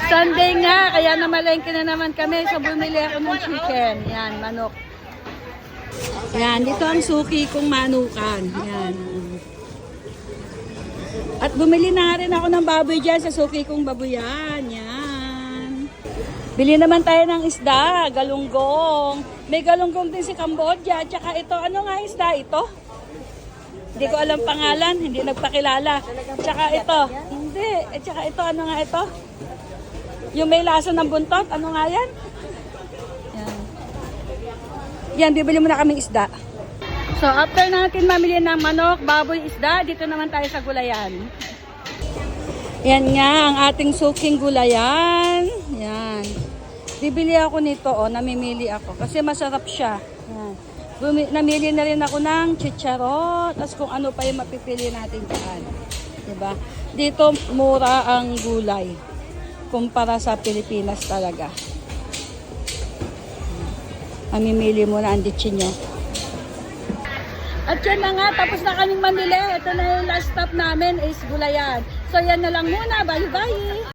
Sunday nga, kaya namalengke na naman kami. So bumili ako ng chicken. Yan, manok. Yan, dito ang suki kong manukan. Yan. At bumili na rin ako ng baboy dyan sa suki kong babuyan. Yan. Bili naman tayo ng isda, galunggong. May galunggong din si Cambodia. Tsaka ito, ano nga isda ito? Hindi ko alam pangalan, hindi nagpakilala. Tsaka ito, hindi. Tsaka ito, ano nga ito? Yung may laso ng buntot, ano nga yan? Yan. Yan, bibili muna kami isda. So, after natin mamili ng manok, baboy, isda, dito naman tayo sa gulayan. Yan nga, ang ating suking gulayan. Yan. Bibili ako nito, namimili ako. Kasi masarap siya. Yan. Namili na rin ako ng chicharot. Tapos kung ano pa yung mapipili natin dyan. Diba? Dito, mura ang gulay. Kumpara sa Pilipinas talaga. Mamimili muna ang ditsin nyo. At yan na nga, tapos na kaming mamili. Ito na yung last stop namin is gulayan. So yan na lang muna. Bye-bye!